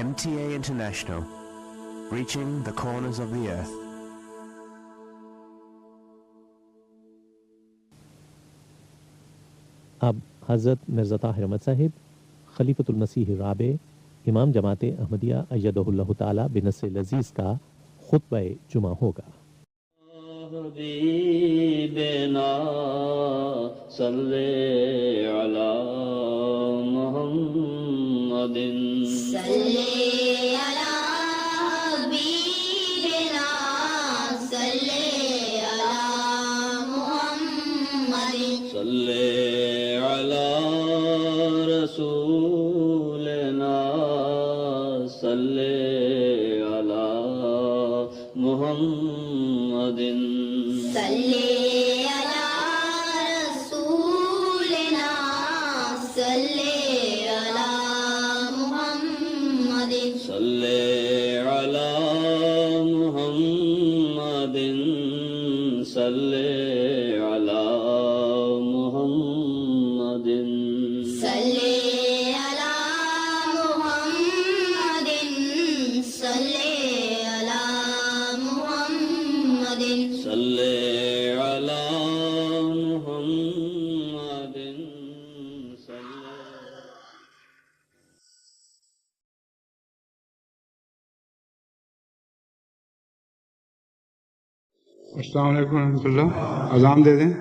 MTA International, reaching the corners of the earth. اب حضرت مرزا طاہر احمد صاحب خلیفۃ المسیح الرابع امام جماعت احمدیہ ایدہ اللہ تعالی بنص لذیذ کا خطبہ جمعہ ہوگا۔ حبیبنا صلی علی محمد صلی علی حبیبنا صلی علی محمد صلی علی رسولنا صلی علی محمد صلی علی رسولنا صلی علی محمد صلی علی محمد صلی علی محمد صلی علی محمد صلی علی محمد صلی علی محمد السلام علیکم ورحمۃ اللہ۔ اذان دے دیں۔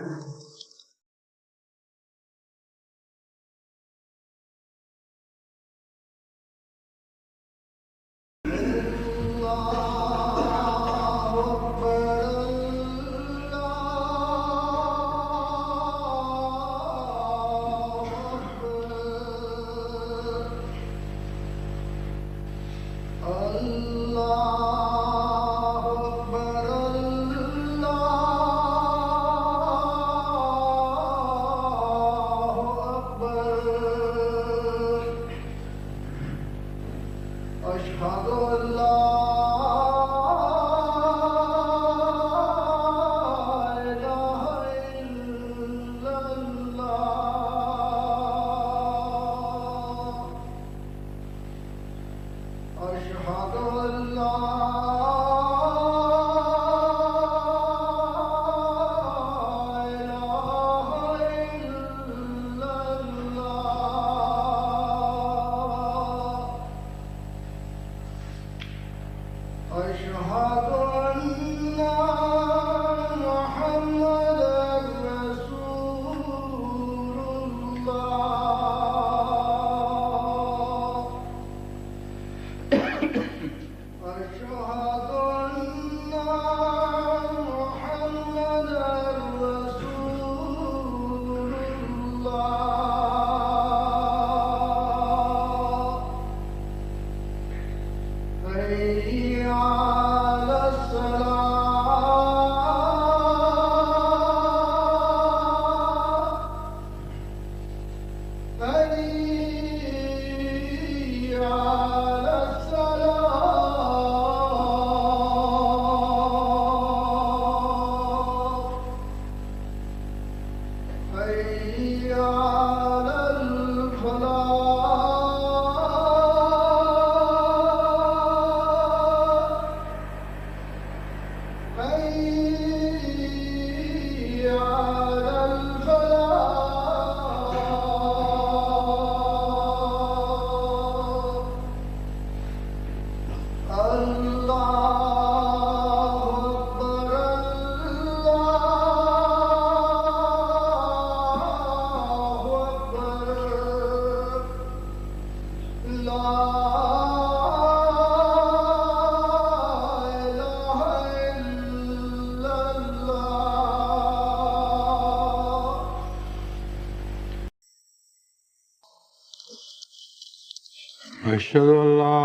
اشہد ان لا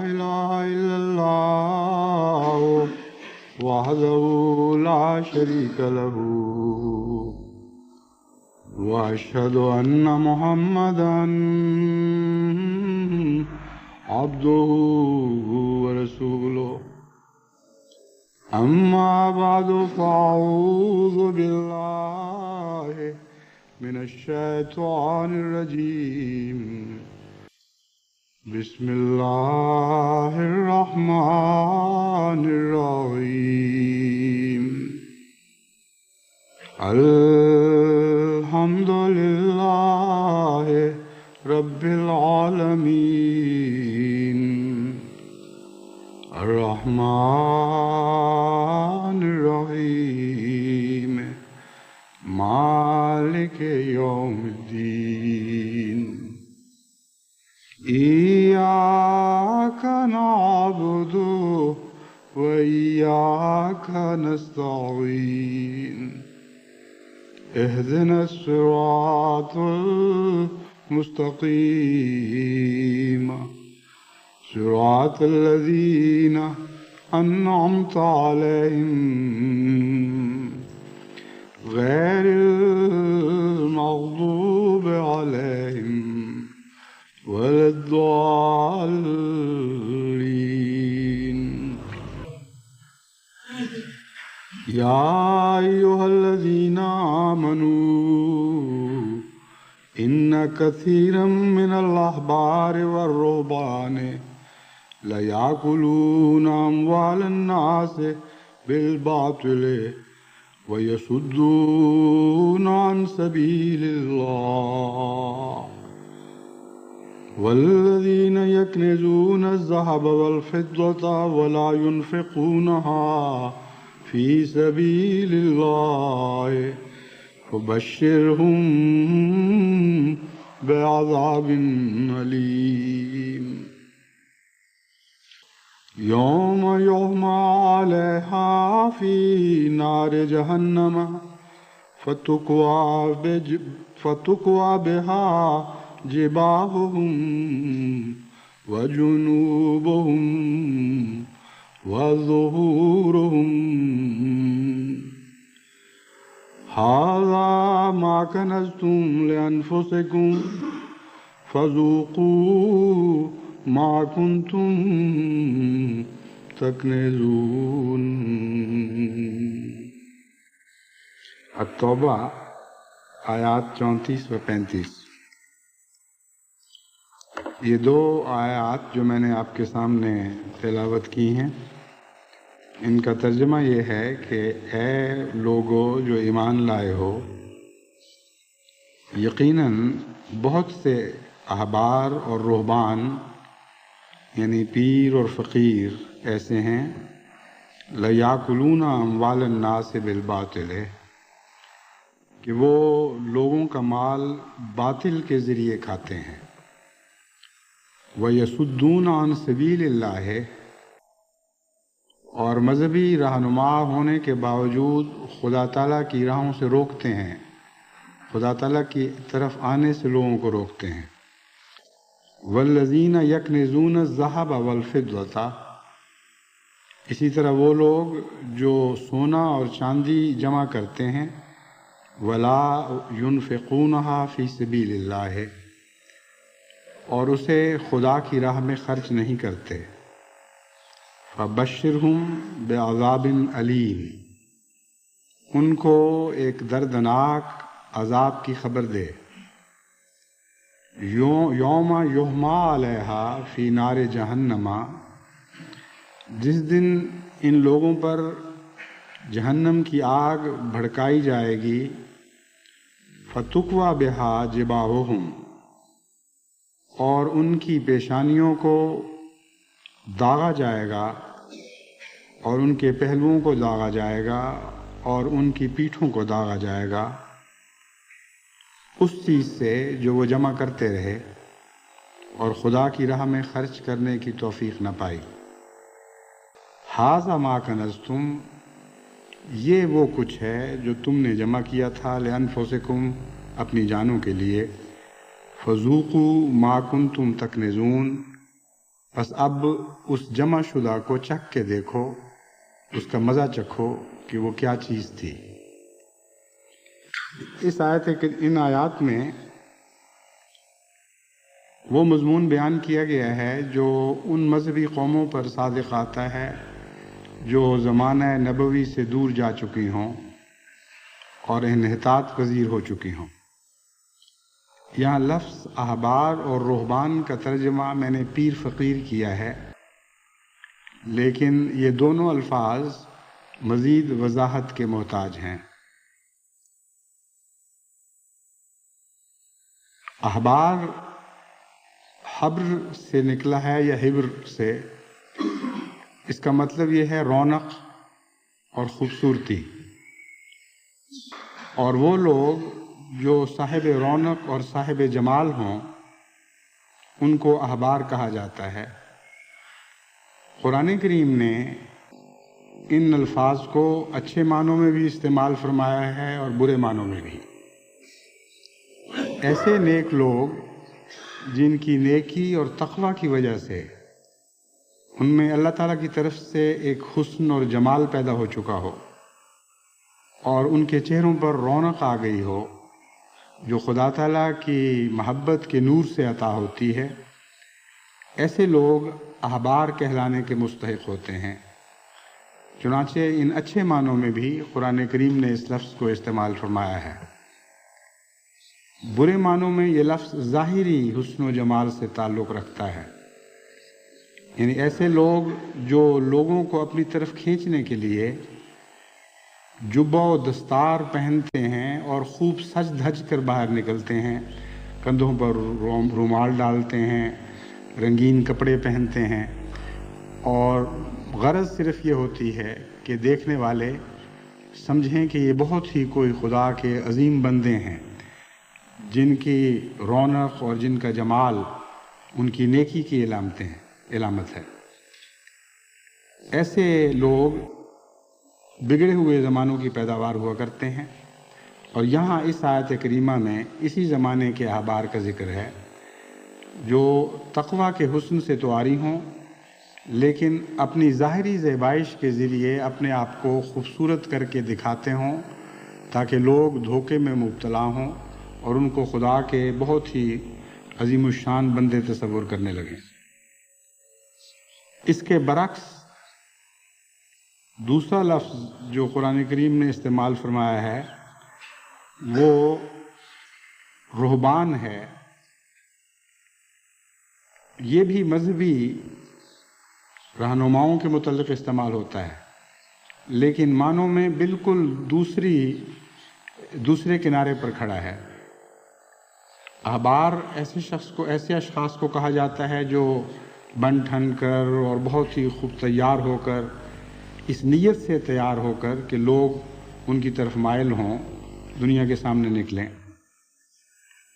الہ الا اللہ وحدہ لا شریک لہ واشہد ان محمدا عبدہ ورسولہ اما بعد فاعوذ باللہ من الشیطان الرجیم بسم اللہ الرحمن الرحیم الحمد للہ رب العالمین الرحمن الرحیم مالک یوم الدین ایاک نعبد و ایاک نستعین اهدنا الصراط المستقیم صراط الذین انعمت علیہم غیر المغضوب علیہم ولا الضالین یا ایھا الذین آمنوا ان کثیرا من الاحبار والرہبان لیأکلون اموال الناس بالباطل ویصدون عن سبیل اللہ والذین یکنزون الذهب والفضة ولا ينفقونها فی سبیل اللہ فبشرهم بعذاب علیم یوم یحمى علیہا فی نار جہنم فتکوی بہا جباہہم وجنوبہم وظہورہم ھذا ما کنزتم لانفسکم فذوقوا ما کنتم تکنزون۔ التوبہ آیات 34 و 35۔ یہ دو آیات جو میں نے آپ کے سامنے تلاوت کی ہیں، ان کا ترجمہ یہ ہے کہ اے لوگو جو ایمان لائے ہو، یقیناً بہت سے احبار اور رہبان یعنی پیر اور فقیر ایسے ہیں لیاکلون اموال الناس بالباطل، کہ وہ لوگوں کا مال باطل کے ذریعے کھاتے ہیں، وَيَصُدُّونَ عَن سَبِيلِ اللَّهِ، اور مذہبی رہنما ہونے کے باوجود خدا تعالیٰ کی راہوں سے روکتے ہیں، خدا تعالیٰ کی طرف آنے سے لوگوں کو روکتے ہیں۔ وَالَّذِينَ يَكْنِزُونَ الذَّهَبَ وَالْفِضَّةَ، اسی طرح وہ لوگ جو سونا اور چاندی جمع کرتے ہیں، وَلَا يُنْفِقُونَهَا فِي سَبِيلِ اللَّهِ، اور اسے خدا کی راہ میں خرچ نہیں کرتے۔ فَبَشِّرْهُمْ بِعَذَابٍ أَلِيمٍ، ان کو ایک دردناک عذاب کی خبر دے۔ یوم یحمى علیہا فی نار جہنم، جس دن ان لوگوں پر جہنم کی آگ بھڑکائی جائے گی، فَتُكْوَى بِهَا جِبَاهُهُمْ، اور ان کی پیشانیوں کو داغا جائے گا، اور ان کے پہلوؤں کو داغا جائے گا، اور ان کی پیٹھوں کو داغا جائے گا، اس چیز سے جو وہ جمع کرتے رہے اور خدا کی راہ میں خرچ کرنے کی توفیق نہ پائی۔ ھذا ما کنزتم، یہ وہ کچھ ہے جو تم نے جمع کیا تھا، لانفسکم، اپنی جانوں کے لیے، فذوقوا ما کنتم تکنزون، پس اب اس جمع شدہ کو چکھ کے دیکھو، اس کا مزہ چکھو کہ وہ کیا چیز تھی۔ ان آیات میں وہ مضمون بیان کیا گیا ہے جو ان مذہبی قوموں پر صادق آتا ہے جو زمانہ نبوی سے دور جا چکی ہوں اور انحطاط پذیر ہو چکی ہوں۔ یہاں لفظ احبار اور رہبان کا ترجمہ میں نے پیر فقیر کیا ہے، لیکن یہ دونوں الفاظ مزید وضاحت کے محتاج ہیں۔ احبار حبر سے نکلا ہے یا حبر سے، اس کا مطلب یہ ہے رونق اور خوبصورتی، اور وہ لوگ جو صاحب رونق اور صاحب جمال ہوں ان کو احبار کہا جاتا ہے۔ قرآن کریم نے ان الفاظ کو اچھے معنوں میں بھی استعمال فرمایا ہے اور برے معنوں میں بھی۔ ایسے نیک لوگ جن کی نیکی اور تقوی کی وجہ سے ان میں اللہ تعالیٰ کی طرف سے ایک حسن اور جمال پیدا ہو چکا ہو اور ان کے چہروں پر رونق آ گئی ہو جو خدا تعالیٰ کی محبت کے نور سے عطا ہوتی ہے، ایسے لوگ احبار کہلانے کے مستحق ہوتے ہیں۔ چنانچہ ان اچھے معنوں میں بھی قرآن کریم نے اس لفظ کو استعمال فرمایا ہے۔ برے معنوں میں یہ لفظ ظاہری حسن و جمال سے تعلق رکھتا ہے، یعنی ایسے لوگ جو لوگوں کو اپنی طرف کھینچنے کے لیے جبہ و دستار پہنتے ہیں اور خوب سج دھج کر باہر نکلتے ہیں، کندھوں پر رومال ڈالتے ہیں، رنگین کپڑے پہنتے ہیں، اور غرض صرف یہ ہوتی ہے کہ دیکھنے والے سمجھیں کہ یہ بہت ہی کوئی خدا کے عظیم بندے ہیں جن کی رونق اور جن کا جمال ان کی نیکی کی علامت ہے۔ ایسے لوگ بگڑے ہوئے زمانوں کی پیداوار ہوا کرتے ہیں، اور یہاں اس آیت کریمہ میں اسی زمانے کے احبار کا ذکر ہے جو تقوی کے حسن سے تو عاری ہوں لیکن اپنی ظاہری زیبائش کے ذریعے اپنے آپ کو خوبصورت کر کے دکھاتے ہوں تاکہ لوگ دھوکے میں مبتلا ہوں اور ان کو خدا کے بہت ہی عظیم الشان بندے تصور کرنے لگیں۔ اس کے برعکس دوسرا لفظ جو قرآن کریم نے استعمال فرمایا ہے وہ رہبان ہے۔ یہ بھی مذہبی رہنماؤں کے متعلق استعمال ہوتا ہے، لیکن معنوں میں بالکل دوسرے کنارے پر کھڑا ہے۔ احبار ایسے اشخاص کو کہا جاتا ہے جو بن ٹھن کر اور بہت ہی خوب تیار ہو کر، اس نیت سے تیار ہو کر کہ لوگ ان کی طرف مائل ہوں، دنیا کے سامنے نکلیں۔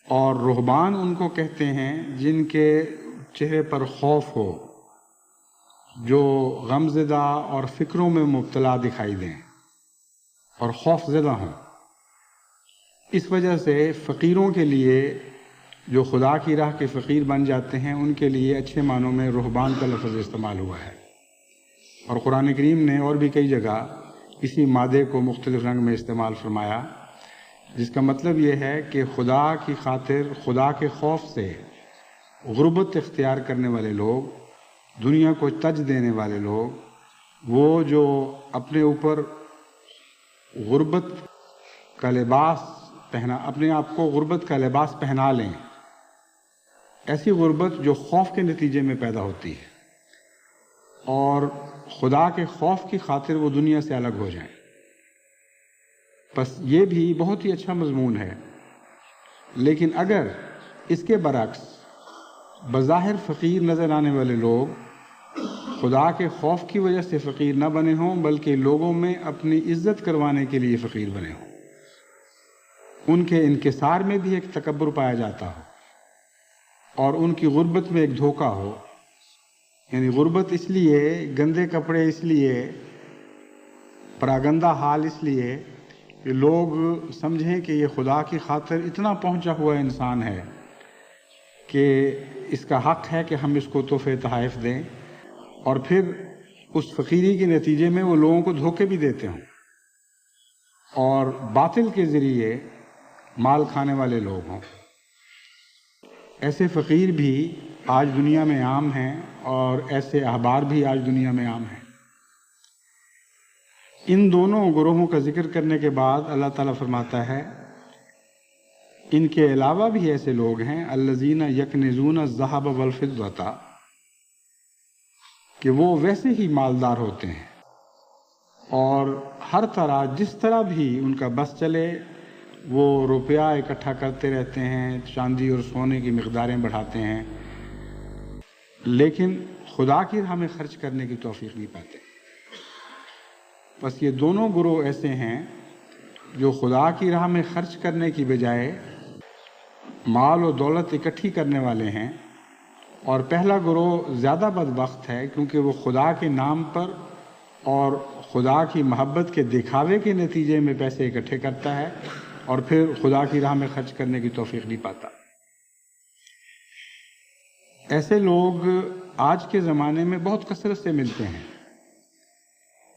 اور رہبان ان کو کہتے ہیں جن کے چہرے پر خوف ہو، جو غم زدہ اور فکروں میں مبتلا دکھائی دیں اور خوف زدہ ہوں۔ اس وجہ سے فقیروں کے لیے جو خدا کی راہ کے فقیر بن جاتے ہیں ان کے لیے اچھے معنوں میں رہبان کا لفظ استعمال ہوا ہے، اور قرآن کریم نے اور بھی کئی جگہ اسی مادے کو مختلف رنگ میں استعمال فرمایا، جس کا مطلب یہ ہے کہ خدا کی خاطر، خدا کے خوف سے غربت اختیار کرنے والے لوگ، دنیا کو تج دینے والے لوگ، وہ جو اپنے اوپر غربت کا لباس اپنے آپ کو غربت کا لباس پہنا لیں، ایسی غربت جو خوف کے نتیجے میں پیدا ہوتی ہے، اور خدا کے خوف کی خاطر وہ دنیا سے الگ ہو جائیں۔ بس یہ بھی بہت ہی اچھا مضمون ہے، لیکن اگر اس کے برعکس بظاہر فقیر نظر آنے والے لوگ خدا کے خوف کی وجہ سے فقیر نہ بنے ہوں بلکہ لوگوں میں اپنی عزت کروانے کے لیے فقیر بنے ہوں، ان کے انکسار میں بھی ایک تکبر پایا جاتا ہو اور ان کی غربت میں ایک دھوکہ ہو، یعنی غربت اس لیے، گندے کپڑے اس لیے، پراگندہ حال اس لیے کہ لوگ سمجھیں کہ یہ خدا کی خاطر اتنا پہنچا ہوا انسان ہے کہ اس کا حق ہے کہ ہم اس کو تحفے تحائف دیں، اور پھر اس فقیری کے نتیجے میں وہ لوگوں کو دھوکے بھی دیتے ہوں اور باطل کے ذریعے مال کھانے والے لوگ ہوں۔ ایسے فقیر بھی آج دنیا میں عام ہیں اور ایسے احبار بھی آج دنیا میں عام ہیں۔ ان دونوں گروہوں کا ذکر کرنے کے بعد اللہ تعالیٰ فرماتا ہے ان کے علاوہ بھی ایسے لوگ ہیں الذین یکنزون الذہب والفضہ کہ وہ ویسے ہی مالدار ہوتے ہیں اور ہر طرح جس طرح بھی ان کا بس چلے وہ روپیہ اکٹھا کرتے رہتے ہیں، چاندی اور سونے کی مقداریں بڑھاتے ہیں، لیکن خدا کی راہ میں خرچ کرنے کی توفیق نہیں پاتے۔ بس یہ دونوں گروہ ایسے ہیں جو خدا کی راہ میں خرچ کرنے کی بجائے مال و دولت اکٹھی کرنے والے ہیں، اور پہلا گروہ زیادہ بدبخت ہے کیونکہ وہ خدا کے نام پر اور خدا کی محبت کے دکھاوے کے نتیجے میں پیسے اکٹھے کرتا ہے اور پھر خدا کی راہ میں خرچ کرنے کی توفیق نہیں پاتا۔ ایسے لوگ آج کے زمانے میں بہت کثرت سے ملتے ہیں۔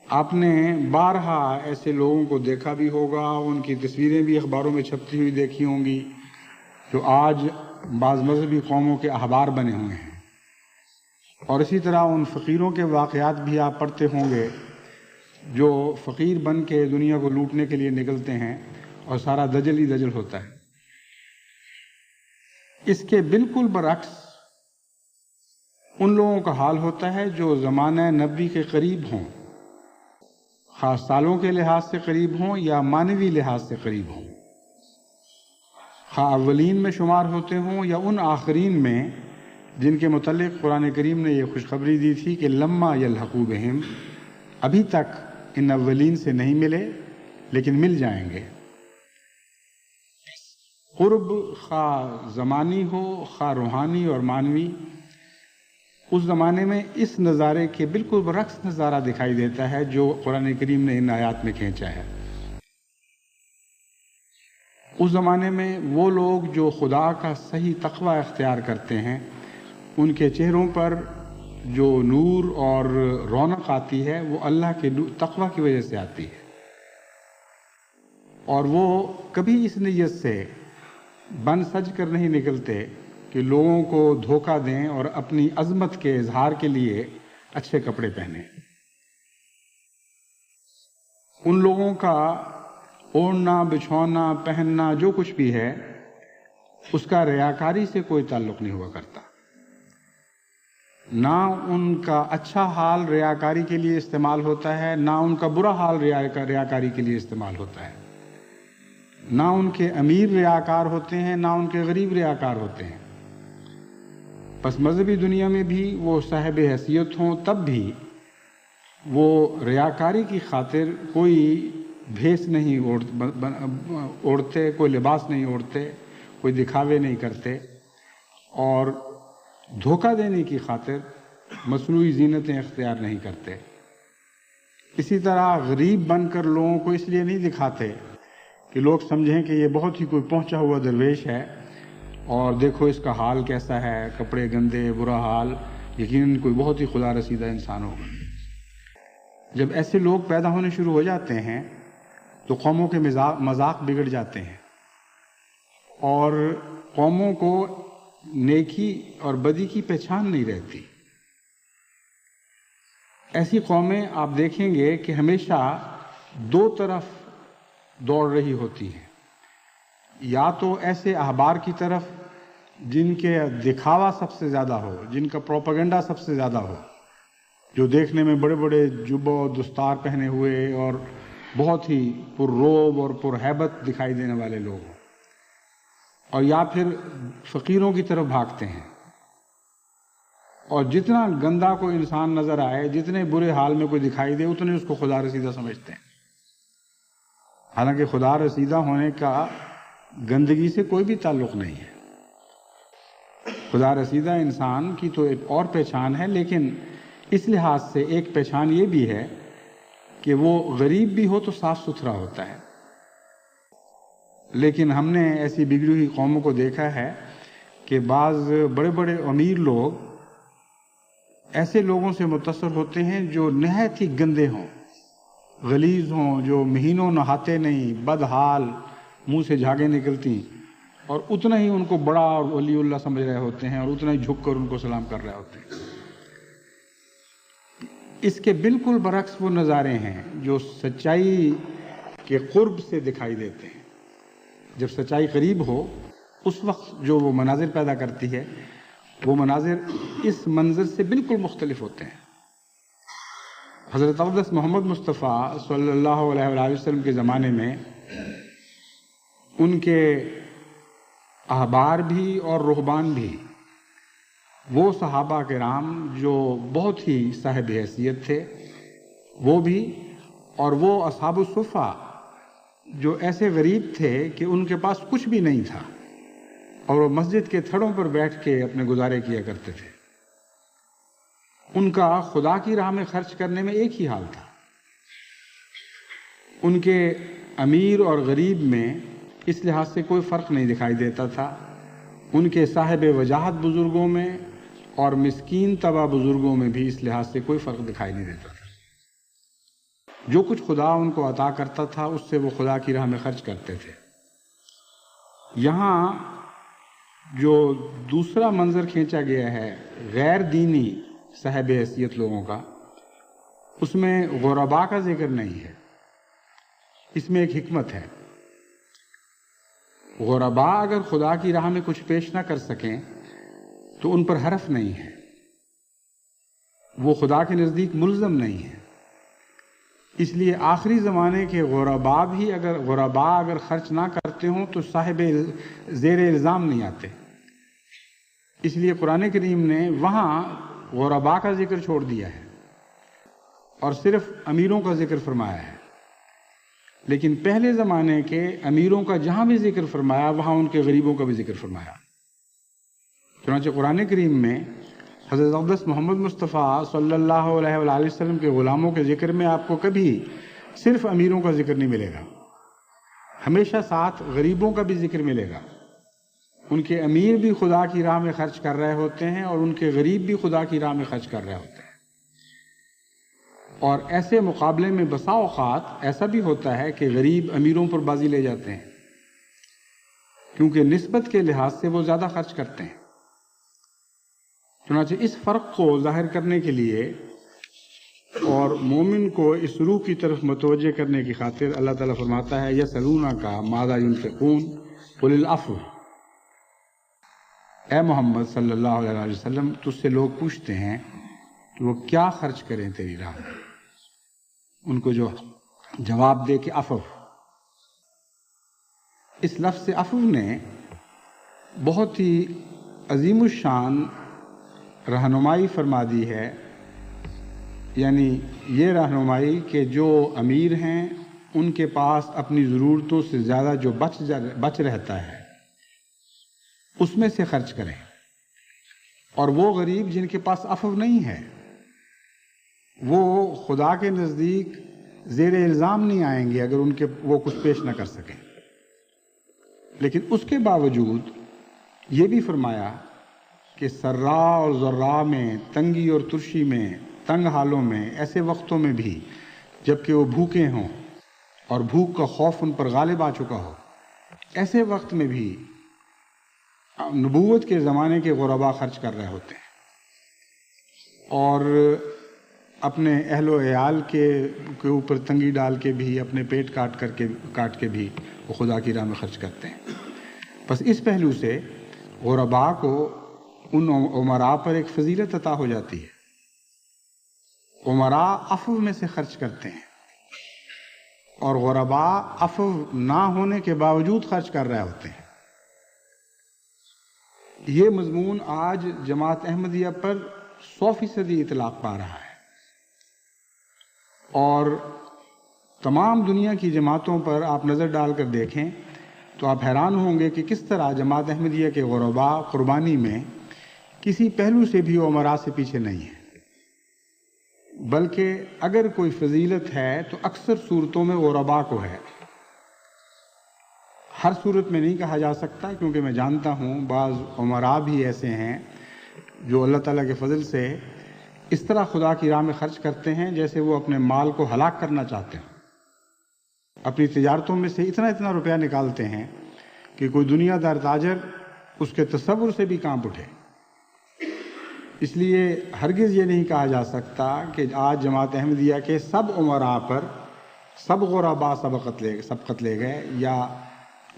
آپ نے بارہا ایسے لوگوں کو دیکھا بھی ہوگا، ان کی تصویریں بھی اخباروں میں چھپتی ہوئی دیکھی ہوں گی، جو آج بعض مذہبی قوموں کے احبار بنے ہوئے ہیں۔ اور اسی طرح ان فقیروں کے واقعات بھی آپ پڑھتے ہوں گے جو فقیر بن کے دنیا کو لوٹنے کے لیے نکلتے ہیں اور سارا دجل ہی دجل ہوتا ہے۔ اس کے بالکل برعکس ان لوگوں کا حال ہوتا ہے جو زمانہ نبی کے قریب ہوں، خاص سالوں کے لحاظ سے قریب ہوں یا معنوی لحاظ سے قریب ہوں، خواہ اولین میں شمار ہوتے ہوں یا ان آخرین میں جن کے متعلق قرآن کریم نے یہ خوشخبری دی تھی کہ لما یلحقوا بہم، ابھی تک ان اولین سے نہیں ملے لیکن مل جائیں گے۔ قرب خواہ زمانی ہو خواہ روحانی اور معنوی، اس زمانے میں اس نظارے کے بالکل برعکس نظارہ دکھائی دیتا ہے جو قرآن کریم نے ان آیات میں کھینچا ہے۔ اس زمانے میں وہ لوگ جو خدا کا صحیح تقوی اختیار کرتے ہیں، ان کے چہروں پر جو نور اور رونق آتی ہے وہ اللہ کے تقوی کی وجہ سے آتی ہے، اور وہ کبھی اس نیت سے بن سج کر نہیں نکلتے کہ لوگوں کو دھوکہ دیں اور اپنی عظمت کے اظہار کے لیے اچھے کپڑے پہنیں۔ ان لوگوں کا اوڑھنا بچھونا پہننا جو کچھ بھی ہے اس کا ریاکاری سے کوئی تعلق نہیں ہوا کرتا، نہ ان کا اچھا حال ریاکاری کے لیے استعمال ہوتا ہے، نہ ان کا برا حال ریاکاری کے لیے استعمال ہوتا ہے، نہ ان کے امیر ریاکار ہوتے ہیں نہ ان کے غریب ریاکار ہوتے ہیں۔ پس مذہبی دنیا میں بھی وہ صاحب حیثیت ہوں تب بھی وہ ریاکاری کی خاطر کوئی بھیس نہیں اوڑھتے، کوئی لباس نہیں اوڑھتے، کوئی دکھاوے نہیں کرتے، اور دھوکہ دینے کی خاطر مصنوعی زینتیں اختیار نہیں کرتے۔ اسی طرح غریب بن کر لوگوں کو اس لیے نہیں دکھاتے کہ لوگ سمجھیں کہ یہ بہت ہی کوئی پہنچا ہوا درویش ہے اور دیکھو اس کا حال کیسا ہے، کپڑے گندے، برا حال، یقیناً کوئی بہت ہی خدا رسیدہ انسان ہوگا۔ جب ایسے لوگ پیدا ہونے شروع ہو جاتے ہیں تو قوموں کے مذاق بگڑ جاتے ہیں اور قوموں کو نیکی اور بدی کی پہچان نہیں رہتی۔ ایسی قومیں آپ دیکھیں گے کہ ہمیشہ دو طرف دوڑ رہی ہوتی ہیں، یا تو ایسے احبار کی طرف جن کے دکھاوا سب سے زیادہ ہو، جن کا پروپیگنڈا سب سے زیادہ ہو، جو دیکھنے میں بڑے بڑے جبہ و دستار پہنے ہوئے اور بہت ہی پر روب اور پر ہیبت دکھائی دینے والے لوگ ہوں، اور یا پھر فقیروں کی طرف بھاگتے ہیں، اور جتنا گندا کوئی انسان نظر آئے، جتنے برے حال میں کوئی دکھائی دے، اتنے اس کو خدا رسیدہ سمجھتے ہیں، حالانکہ خدا رسیدہ ہونے کا گندگی سے کوئی بھی تعلق نہیں ہے۔ خدا رسیدہ انسان کی تو ایک اور پہچان ہے، لیکن اس لحاظ سے ایک پہچان یہ بھی ہے کہ وہ غریب بھی ہو تو صاف ستھرا ہوتا ہے۔ لیکن ہم نے ایسی بگڑی ہوئی قوموں کو دیکھا ہے کہ بعض بڑے بڑے امیر لوگ ایسے لوگوں سے متاثر ہوتے ہیں جو نہایت ہی گندے ہوں، غلیظ ہوں، جو مہینوں نہاتے نہیں، بد حال، منہ سے جھاگیں نکلتی، اور اتنا ہی ان کو بڑا اور ولی اللہ سمجھ رہے ہوتے ہیں اور اتنا ہی جھک کر ان کو سلام کر رہے ہوتے ہیں۔ اس کے بالکل برعکس وہ نظارے ہیں جو سچائی کے قرب سے دکھائی دیتے ہیں۔ جب سچائی قریب ہو اس وقت جو وہ مناظر پیدا کرتی ہے وہ مناظر اس منظر سے بالکل مختلف ہوتے ہیں۔ حضرت اقدس محمد مصطفیٰ صلی اللہ علیہ وآلہ وسلم کے زمانے میں ان کے احبار بھی اور رہبان بھی، وہ صحابہ کرام جو بہت ہی صاحب حیثیت تھے وہ بھی، اور وہ اصحاب الصفہ جو ایسے غریب تھے کہ ان کے پاس کچھ بھی نہیں تھا اور وہ مسجد کے تھڑوں پر بیٹھ کے اپنے گزارے کیا کرتے تھے، ان کا خدا کی راہ میں خرچ کرنے میں ایک ہی حال تھا۔ ان کے امیر اور غریب میں اس لحاظ سے کوئی فرق نہیں دکھائی دیتا تھا، ان کے صاحب وجاہت بزرگوں میں اور مسکین طبع بزرگوں میں بھی اس لحاظ سے کوئی فرق دکھائی نہیں دیتا تھا۔ جو کچھ خدا ان کو عطا کرتا تھا اس سے وہ خدا کی راہ میں خرچ کرتے تھے۔ یہاں جو دوسرا منظر کھینچا گیا ہے غیر دینی صاحب حیثیت لوگوں کا، اس میں غرباء کا ذکر نہیں ہے، اس میں ایک حکمت ہے۔ غرباء اگر خدا کی راہ میں کچھ پیش نہ کر سکیں تو ان پر حرف نہیں ہے، وہ خدا کے نزدیک ملزم نہیں ہے، اس لیے آخری زمانے کے غرباء اگر خرچ نہ کرتے ہوں تو صاحب زیر الزام نہیں آتے۔ اس لیے قرآن کریم نے وہاں غرباء کا ذکر چھوڑ دیا ہے اور صرف امیروں کا ذکر فرمایا ہے، لیکن پہلے زمانے کے امیروں کا جہاں بھی ذکر فرمایا وہاں ان کے غریبوں کا بھی ذکر فرمایا۔ چنانچہ قرآن کریم میں حضرت اقدس محمد مصطفیٰ صلی اللہ علیہ وآلہ وسلم کے غلاموں کے ذکر میں آپ کو کبھی صرف امیروں کا ذکر نہیں ملے گا، ہمیشہ ساتھ غریبوں کا بھی ذکر ملے گا۔ ان کے امیر بھی خدا کی راہ میں خرچ کر رہے ہوتے ہیں اور ان کے غریب بھی خدا کی راہ میں خرچ کر رہے ہوتے ہیں، اور ایسے مقابلے میں بسا اوقات ایسا بھی ہوتا ہے کہ غریب امیروں پر بازی لے جاتے ہیں کیونکہ نسبت کے لحاظ سے وہ زیادہ خرچ کرتے ہیں۔ چنانچہ اس فرق کو ظاہر کرنے کے لیے اور مومن کو اس روح کی طرف متوجہ کرنے کی خاطر اللہ تعالیٰ فرماتا ہے یسألونک ماذا ينفقون قل العفو۔ اے محمد صلی اللہ علیہ وسلم، تجھ سے لوگ پوچھتے ہیں کہ وہ کیا خرچ کریں تیری راہ میں، ان کو جو جواب دے کہ عفو۔ اس لفظ عفو نے بہت ہی عظیم الشان رہنمائی فرما دی ہے، یعنی یہ رہنمائی کہ جو امیر ہیں ان کے پاس اپنی ضرورتوں سے زیادہ جو بچ رہتا ہے اس میں سے خرچ کریں، اور وہ غریب جن کے پاس عفو نہیں ہے وہ خدا کے نزدیک زیر الزام نہیں آئیں گے اگر ان کے وہ کچھ پیش نہ کر سکیں۔ لیکن اس کے باوجود یہ بھی فرمایا کہ سرا اور ضراء میں، تنگی اور ترشی میں، تنگ حالوں میں، ایسے وقتوں میں بھی جب کہ وہ بھوکے ہوں اور بھوک کا خوف ان پر غالب آ چکا ہو، ایسے وقت میں بھی نبوت کے زمانے کے غرباء خرچ کر رہے ہوتے ہیں اور اپنے اہل و عیال کے اوپر تنگی ڈال کے بھی، اپنے پیٹ کاٹ کے بھی وہ خدا کی راہ میں خرچ کرتے ہیں۔ بس اس پہلو سے غرباء کو ان امراء پر ایک فضیلت عطا ہو جاتی ہے۔ امراء عفو میں سے خرچ کرتے ہیں اور غرباء عفو نہ ہونے کے باوجود خرچ کر رہے ہوتے ہیں۔ یہ مضمون آج جماعت احمدیہ پر 100% اطلاق پا رہا ہے اور تمام دنیا کی جماعتوں پر آپ نظر ڈال کر دیکھیں تو آپ حیران ہوں گے کہ کس طرح جماعت احمدیہ کے غرباء قربانی میں کسی پہلو سے بھی امراء سے پیچھے نہیں ہے، بلکہ اگر کوئی فضیلت ہے تو اکثر صورتوں میں غرباء کو ہے۔ ہر صورت میں نہیں کہا جا سکتا کیونکہ میں جانتا ہوں بعض امراء بھی ایسے ہیں جو اللہ تعالیٰ کے فضل سے اس طرح خدا کی راہ میں خرچ کرتے ہیں جیسے وہ اپنے مال کو ہلاک کرنا چاہتے ہیں، اپنی تجارتوں میں سے اتنا روپیہ نکالتے ہیں کہ کوئی دنیا دار تاجر اس کے تصور سے بھی کانپ اٹھے۔ اس لیے ہرگز یہ نہیں کہا جا سکتا کہ آج جماعت احمدیہ کے سب امراء پر سب غرباء سبقت لے گئے یا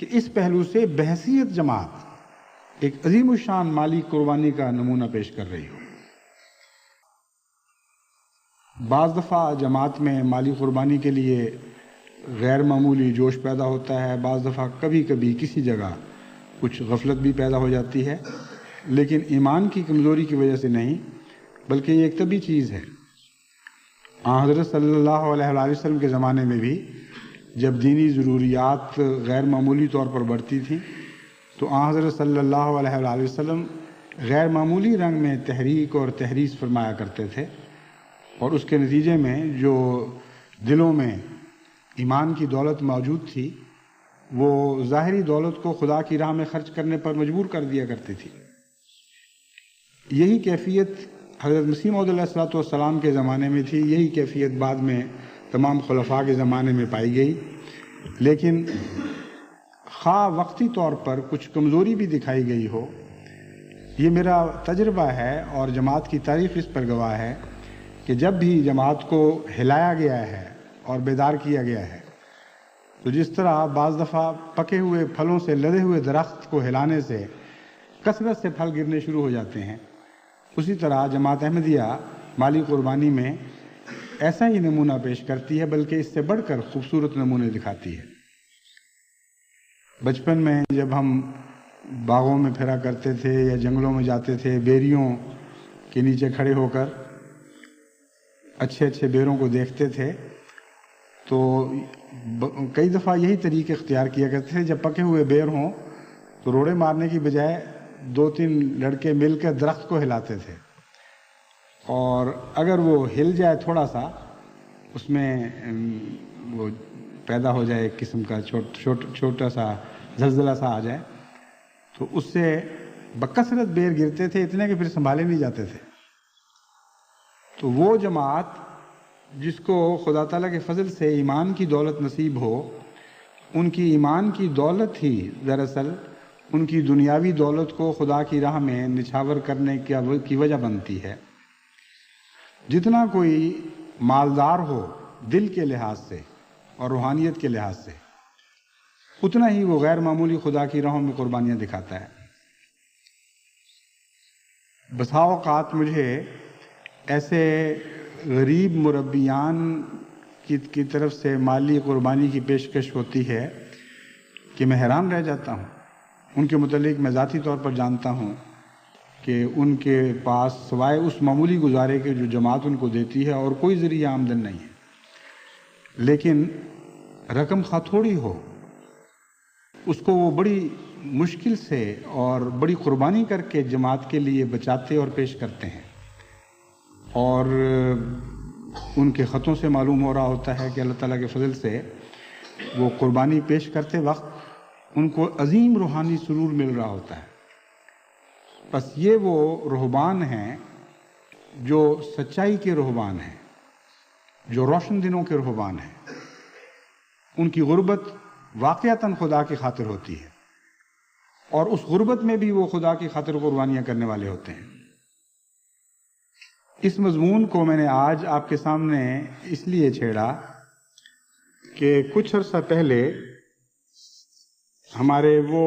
کہ اس پہلو سے بحیثیت جماعت ایک عظیم الشان مالی قربانی کا نمونہ پیش کر رہی ہو۔ بعض دفعہ جماعت میں مالی قربانی کے لیے غیر معمولی جوش پیدا ہوتا ہے، بعض دفعہ کبھی کبھی کسی جگہ کچھ غفلت بھی پیدا ہو جاتی ہے، لیکن ایمان کی کمزوری کی وجہ سے نہیں، بلکہ یہ ایک طبی چیز ہے۔ حضرت صلی اللہ علیہ وآلہ وسلم کے زمانے میں بھی جب دینی ضروریات غیر معمولی طور پر بڑھتی تھیں تو حضرت صلی اللہ علیہ وآلہ وسلم غیر معمولی رنگ میں تحریک اور تحریض فرمایا کرتے تھے، اور اس کے نتیجے میں جو دلوں میں ایمان کی دولت موجود تھی وہ ظاہری دولت کو خدا کی راہ میں خرچ کرنے پر مجبور کر دیا کرتی تھی۔ یہی کیفیت حضرت مسیح موعود علیہ الصلوۃ والسلام کے زمانے میں تھی، یہی کیفیت بعد میں تمام خلفاء کے زمانے میں پائی گئی، لیکن خواہ وقتی طور پر کچھ کمزوری بھی دکھائی گئی ہو، یہ میرا تجربہ ہے اور جماعت کی تاریخ اس پر گواہ ہے کہ جب بھی جماعت کو ہلایا گیا ہے اور بیدار کیا گیا ہے تو جس طرح بعض دفعہ پکے ہوئے پھلوں سے لدے ہوئے درخت کو ہلانے سے کثرت سے پھل گرنے شروع ہو جاتے ہیں، اسی طرح جماعت احمدیہ مالی قربانی میں ایسا ہی نمونہ پیش کرتی ہے، بلکہ اس سے بڑھ کر خوبصورت نمونے دکھاتی ہے۔ بچپن میں جب ہم باغوں میں پھرا کرتے تھے یا جنگلوں میں جاتے تھے، بیریوں کے نیچے کھڑے ہو کر اچھے اچھے بیروں کو دیکھتے تھے تو کئی دفعہ یہی طریقے اختیار کیا کرتے تھے، جب پکے ہوئے بیر ہوں تو روڑے مارنے کی بجائے 2-3 لڑکے مل کر درخت کو ہلاتے تھے، اور اگر وہ ہل جائے تھوڑا سا، اس میں وہ پیدا ہو جائے ایک قسم کا چھوٹا سا زلزلہ سا آ جائے تو اس سے بکثرت بیر گرتے تھے، اتنے کہ پھر سنبھالے نہیں جاتے تھے۔ تو وہ جماعت جس کو خدا تعالیٰ کے فضل سے ایمان کی دولت نصیب ہو، ان کی ایمان کی دولت ہی دراصل ان کی دنیاوی دولت کو خدا کی راہ میں نچھاور کرنے کی وجہ بنتی ہے۔ جتنا کوئی مالدار ہو دل کے لحاظ سے اور روحانیت کے لحاظ سے، اتنا ہی وہ غیر معمولی خدا کی راہوں میں قربانیاں دکھاتا ہے۔ بسا اوقات مجھے ایسے غریب مربیان کی طرف سے مالی قربانی کی پیشکش ہوتی ہے کہ میں حیران رہ جاتا ہوں۔ ان کے متعلق میں ذاتی طور پر جانتا ہوں کہ ان کے پاس سوائے اس معمولی گزارے کے جو جماعت ان کو دیتی ہے اور کوئی ذریعہ آمدن نہیں ہے، لیکن رقم خواہ تھوڑی ہو، اس کو وہ بڑی مشکل سے اور بڑی قربانی کر کے جماعت کے لیے بچاتے اور پیش کرتے ہیں، اور ان کے خطوں سے معلوم ہو رہا ہوتا ہے کہ اللہ تعالیٰ کے فضل سے وہ قربانی پیش کرتے وقت ان کو عظیم روحانی سرور مل رہا ہوتا ہے۔ بس یہ وہ رہبان ہیں جو سچائی کے رہبان ہیں، جو روشن دنوں کے رہبان ہیں۔ ان کی غربت واقعتاً خدا کی خاطر ہوتی ہے، اور اس غربت میں بھی وہ خدا کی خاطر قربانیاں کرنے والے ہوتے ہیں۔ اس مضمون کو میں نے آج آپ کے سامنے اس لیے چھیڑا کہ کچھ عرصہ پہلے ہمارے وہ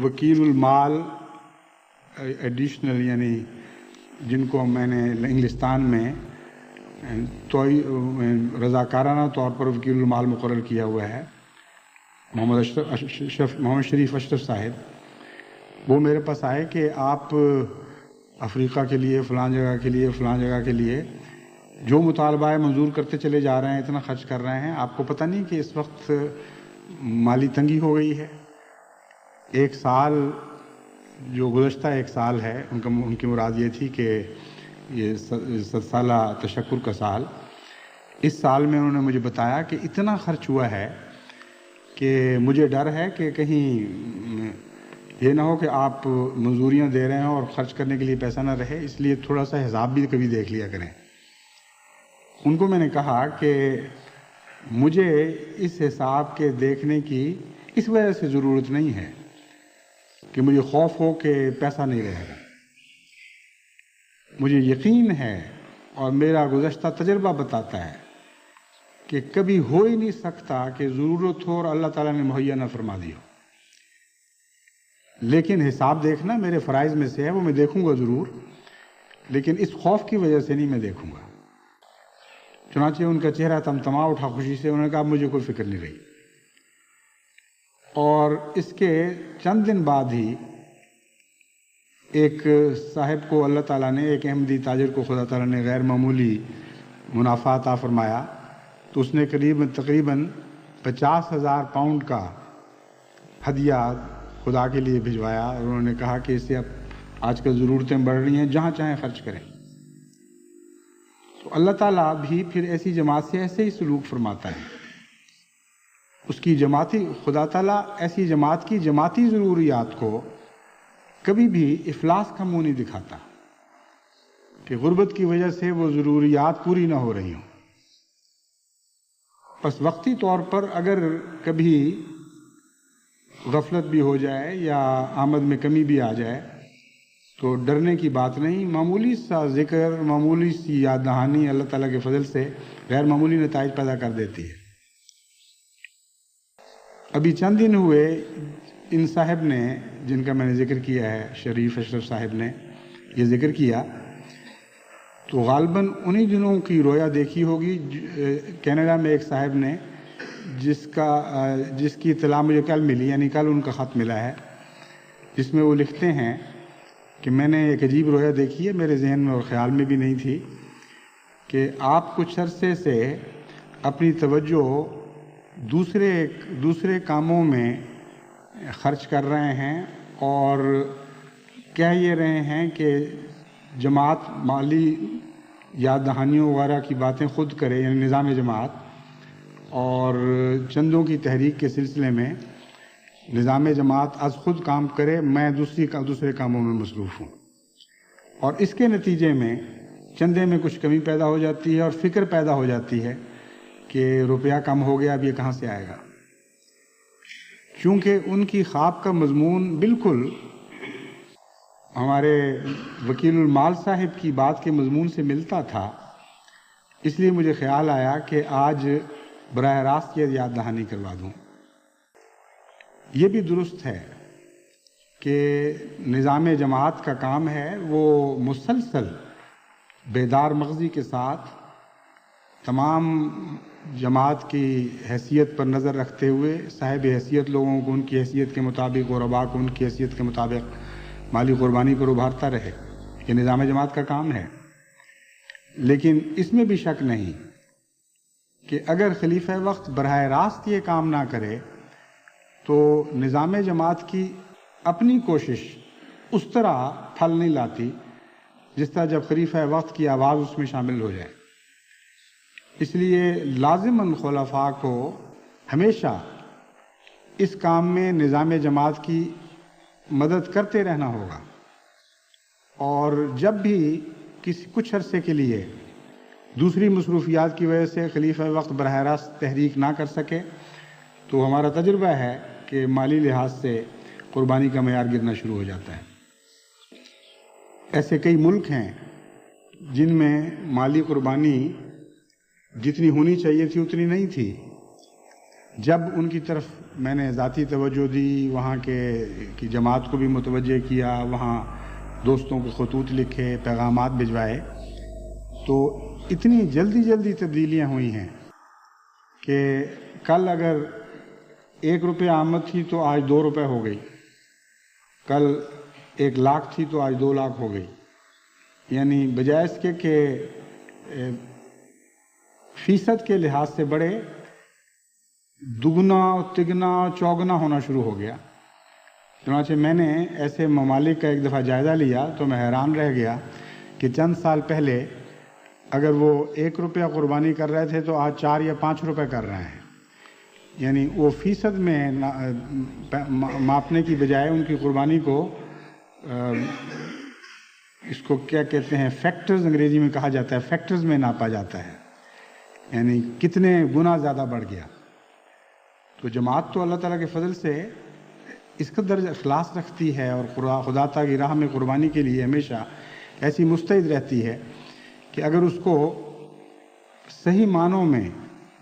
وکیل المال ایڈیشنل، یعنی جن کو میں نے انگلستان میں رضاکارانہ طور پر وکیل المال مقرر کیا ہوا ہے، محمد شریف اشرف صاحب، وہ میرے پاس آئے کہ آپ افریقہ کے لیے فلاں جگہ کے لیے فلاں جگہ کے لیے جو مطالبہ منظور کرتے چلے جا رہے ہیں، اتنا خرچ کر رہے ہیں، آپ کو پتہ نہیں کہ اس وقت مالی تنگی ہو گئی ہے۔ ایک سال جو گزشتہ ایک سال ہے، ان کی مراد یہ تھی کہ یہ 7 سالہ تشکر کا سال، اس سال میں انہوں نے مجھے بتایا کہ اتنا خرچ ہوا ہے کہ مجھے ڈر ہے کہ کہیں یہ نہ ہو کہ آپ مزدوریاں دے رہے ہیں اور خرچ کرنے کے لیے پیسہ نہ رہے، اس لیے تھوڑا سا حساب بھی کبھی دیکھ لیا کریں۔ ان کو میں نے کہا کہ مجھے اس حساب کے دیکھنے کی اس وجہ سے ضرورت نہیں ہے کہ مجھے خوف ہو کہ پیسہ نہیں رہے گا۔ مجھے یقین ہے اور میرا گزشتہ تجربہ بتاتا ہے کہ کبھی ہو ہی نہیں سکتا کہ ضرورت ہو اور اللہ تعالیٰ نے مہیا نہ فرما دی ہو. لیکن حساب دیکھنا میرے فرائض میں سے ہے، وہ میں دیکھوں گا ضرور، لیکن اس خوف کی وجہ سے نہیں میں دیکھوں گا. چنانچہ ان کا چہرہ تمتما اٹھا خوشی سے. انہوں نے کہا مجھے کوئی فکر نہیں رہی. اور اس کے چند دن بعد ہی ایک صاحب کو اللہ تعالیٰ نے، ایک احمدی تاجر کو خدا تعالیٰ نے غیر معمولی منافع عطا فرمایا. تو اس نے تقریباً 50,000 پاؤنڈ کا ہدیہ خدا کے لیے بھجوایا، اور انہوں نے کہا کہ اس سے اب آج کل ضرورتیں بڑھ رہی ہیں، جہاں چاہیں خرچ کریں. تو اللہ تعالیٰ بھی پھر ایسی جماعت سے ایسے ہی سلوک فرماتا ہے. اس کی جماعتی، خدا تعالیٰ ایسی جماعت کی جماعتی ضروریات کو کبھی بھی افلاس کا منہ نہیں دکھاتا کہ غربت کی وجہ سے وہ ضروریات پوری نہ ہو رہی ہوں. بس وقتی طور پر اگر کبھی غفلت بھی ہو جائے یا آمد میں کمی بھی آ جائے تو ڈرنے کی بات نہیں. معمولی سا ذکر، معمولی سی یاد دہانی اللہ تعالیٰ کے فضل سے غیر معمولی نتائج پیدا کر دیتی ہے. ابھی چند دن ہوئے ان صاحب نے، جن کا میں نے ذکر کیا ہے، شریف اشرف صاحب نے یہ ذکر کیا، تو غالباً انہی دنوں کی رویا دیکھی ہوگی. کینیڈا میں ایک صاحب نے جس کی اطلاع مجھے کل ملی، یعنی کل ان کا خط ملا ہے، جس میں وہ لکھتے ہیں کہ میں نے ایک عجیب رویا دیکھی ہے، میرے ذہن میں اور خیال میں بھی نہیں تھی، کہ آپ کچھ عرصے سے اپنی توجہ دوسرے کاموں میں خرچ کر رہے ہیں اور کہہ یہ رہے ہیں کہ جماعت مالی یاد دہانیوں وغیرہ کی باتیں خود کرے، یعنی نظام جماعت، اور چندوں کی تحریک کے سلسلے میں نظام جماعت از خود کام کرے، میں دوسرے کاموں میں مصروف ہوں. اور اس کے نتیجے میں چندے میں کچھ کمی پیدا ہو جاتی ہے اور فکر پیدا ہو جاتی ہے کہ روپیہ کم ہو گیا، اب یہ کہاں سے آئے گا. چونکہ ان کی خواب کا مضمون بالکل ہمارے وکیل المال صاحب کی بات کے مضمون سے ملتا تھا، اس لیے مجھے خیال آیا کہ آج براہ راست یہ یاد دہانی کروا دوں. یہ بھی درست ہے کہ نظام جماعت کا کام ہے وہ مسلسل بیدار مغزی کے ساتھ تمام جماعت کی حیثیت پر نظر رکھتے ہوئے صاحب حیثیت لوگوں کو ان کی حیثیت کے مطابق، غرباء کو ان کی حیثیت کے مطابق مالی قربانی پر ابھارتا رہے. یہ نظام جماعت کا کام ہے. لیکن اس میں بھی شک نہیں کہ اگر خلیفہ وقت براہ راست یہ کام نہ کرے تو نظام جماعت کی اپنی کوشش اس طرح پھل نہیں لاتی جس طرح جب خلیفہ وقت کی آواز اس میں شامل ہو جائے. اس لیے لازماً خلفاء کو ہمیشہ اس کام میں نظام جماعت کی مدد کرتے رہنا ہوگا. اور جب بھی کچھ عرصے کے لیے دوسری مصروفیات کی وجہ سے خلیفہ وقت براہ راست تحریک نہ کر سکے تو ہمارا تجربہ ہے کہ مالی لحاظ سے قربانی کا معیار گرنا شروع ہو جاتا ہے. ایسے کئی ملک ہیں جن میں مالی قربانی جتنی ہونی چاہیے تھی اتنی نہیں تھی. جب ان کی طرف میں نے ذاتی توجہ دی، وہاں کی جماعت کو بھی متوجہ کیا، وہاں دوستوں کو خطوط لکھے، پیغامات بھجوائے، تو اتنی جلدی تبدیلیاں ہوئی ہیں کہ کل اگر 1 روپے آمد تھی تو آج 2 روپے ہو گئی، کل 1 لاکھ تھی تو آج 2 لاکھ ہو گئی. یعنی بجائے اس کے کہ فیصد کے لحاظ سے بڑے، دگنا تگنا چوگنا ہونا شروع ہو گیا. چنانچہ میں نے ایسے ممالک کا ایک دفعہ جائزہ لیا تو میں حیران رہ گیا کہ چند سال پہلے اگر وہ 1 روپیہ قربانی کر رہے تھے تو آج 4 یا 5 روپے کر رہے ہیں. یعنی وہ فیصد میں ماپنے کی بجائے ان کی قربانی کو اس کو کیا کہتے ہیں، فیکٹرز انگریزی میں کہا جاتا ہے، فیکٹرز میں ناپا جاتا ہے، یعنی کتنے گنا زیادہ بڑھ گیا. تو جماعت تو اللہ تعالیٰ کے فضل سے اس قدر اخلاص رکھتی ہے اور خدا تعالیٰ کی راہ میں قربانی کے لیے ہمیشہ ایسی مستعد رہتی ہے کہ اگر اس کو صحیح معنوں میں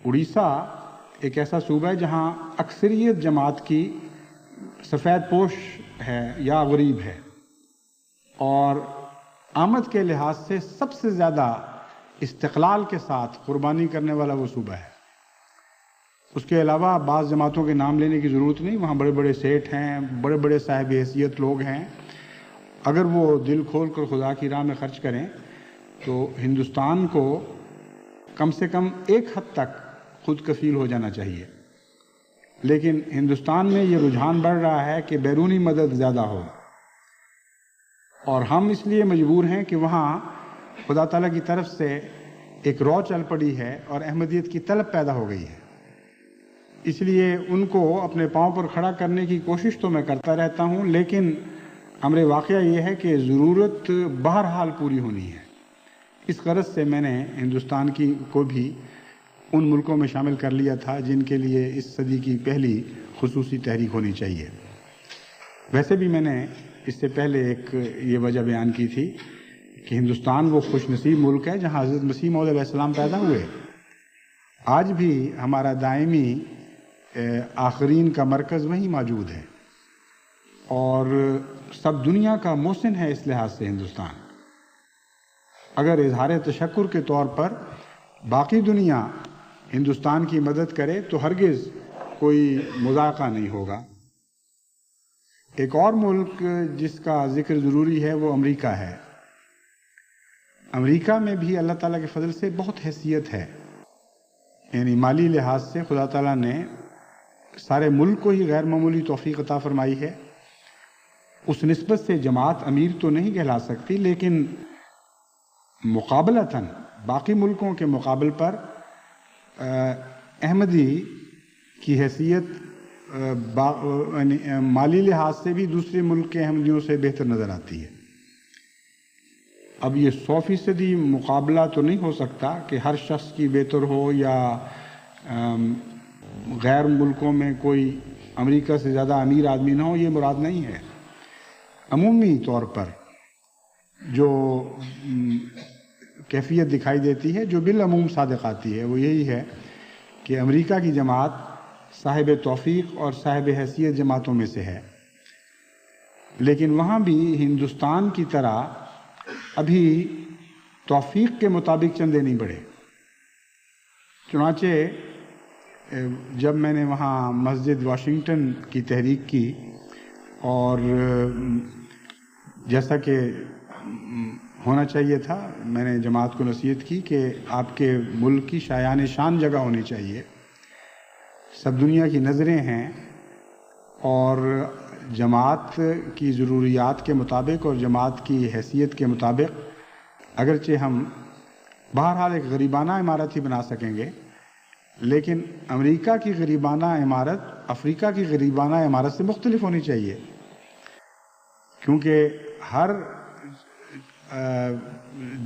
اڑیسہ ایک ایسا صوبہ ہے جہاں اکثریت جماعت کی سفید پوش ہے یا غریب ہے، اور آمد کے لحاظ سے سب سے زیادہ استقلال کے ساتھ قربانی کرنے والا وہ صوبہ ہے۔ اس کے علاوہ بعض جماعتوں کے نام لینے کی ضرورت نہیں، وہاں بڑے بڑے سیٹھ ہیں، بڑے بڑے صاحب حیثیت لوگ ہیں، اگر وہ دل کھول کر خدا کی راہ میں خرچ کریں تو ہندوستان کو کم سے کم ایک حد تک خود کفیل ہو جانا چاہیے۔ لیکن ہندوستان میں یہ رجحان بڑھ رہا ہے کہ بیرونی مدد زیادہ ہو، اور ہم اس لیے مجبور ہیں کہ وہاں خدا تعالیٰ کی طرف سے ایک رو چل پڑی ہے اور احمدیت کی طلب پیدا ہو گئی ہے۔ اس لیے ان کو اپنے پاؤں پر کھڑا کرنے کی کوشش تو میں کرتا رہتا ہوں، لیکن امر واقعہ یہ ہے کہ ضرورت بہرحال پوری ہونی ہے۔ اس غرض سے میں نے ہندوستان کو بھی ان ملکوں میں شامل کر لیا تھا جن کے لیے اس صدی کی پہلی خصوصی تحریک ہونی چاہیے۔ ویسے بھی میں نے اس سے پہلے ایک یہ وجہ بیان کی تھی کہ ہندوستان وہ خوش نصیب ملک ہے جہاں حضرت مسیح موعود علیہ السلام پیدا ہوئے۔ آج بھی ہمارا دائمی آخرین کا مرکز وہیں موجود ہے، اور سب دنیا کا محسن ہے اس لحاظ سے ہندوستان۔ اگر اظہار تشکر کے طور پر باقی دنیا ہندوستان کی مدد کرے تو ہرگز کوئی مذاقہ نہیں ہوگا۔ ایک اور ملک جس کا ذکر ضروری ہے وہ امریکہ ہے۔ امریکہ میں بھی اللہ تعالیٰ کے فضل سے بہت حیثیت ہے، یعنی مالی لحاظ سے خدا تعالیٰ نے سارے ملک کو ہی غیر معمولی توفیق عطا فرمائی ہے۔ اس نسبت سے جماعت امیر تو نہیں کہلا سکتی، لیکن مقابلتاً باقی ملکوں کے مقابل پر احمدی کی حیثیت مالی لحاظ سے بھی دوسرے ملک کے احمدیوں سے بہتر نظر آتی ہے۔ اب یہ 100% مقابلہ تو نہیں ہو سکتا کہ ہر شخص کی بہتر ہو، یا غیر ملکوں میں کوئی امریکہ سے زیادہ امیر آدمی نہ ہو، یہ مراد نہیں ہے۔ عمومی طور پر جو کیفیت دکھائی دیتی ہے، جو بالعموم صادق آتی ہے، وہ یہی ہے کہ امریکہ کی جماعت صاحب توفیق اور صاحب حیثیت جماعتوں میں سے ہے، لیکن وہاں بھی ہندوستان کی طرح ابھی توفیق کے مطابق چندے نہیں بڑھے۔ چنانچہ جب میں نے وہاں مسجد واشنگٹن کی تحریک کی، اور جیسا کہ ہونا چاہیے تھا، میں نے جماعت کو نصیحت کی کہ آپ کے ملک کی شایان شان جگہ ہونی چاہیے، سب دنیا کی نظریں ہیں، اور جماعت کی ضروریات کے مطابق اور جماعت کی حیثیت کے مطابق اگرچہ ہم بہرحال ایک غریبانہ عمارت ہی بنا سکیں گے، لیکن امریکہ کی غریبانہ عمارت افریقہ کی غریبانہ عمارت سے مختلف ہونی چاہیے، کیونکہ ہر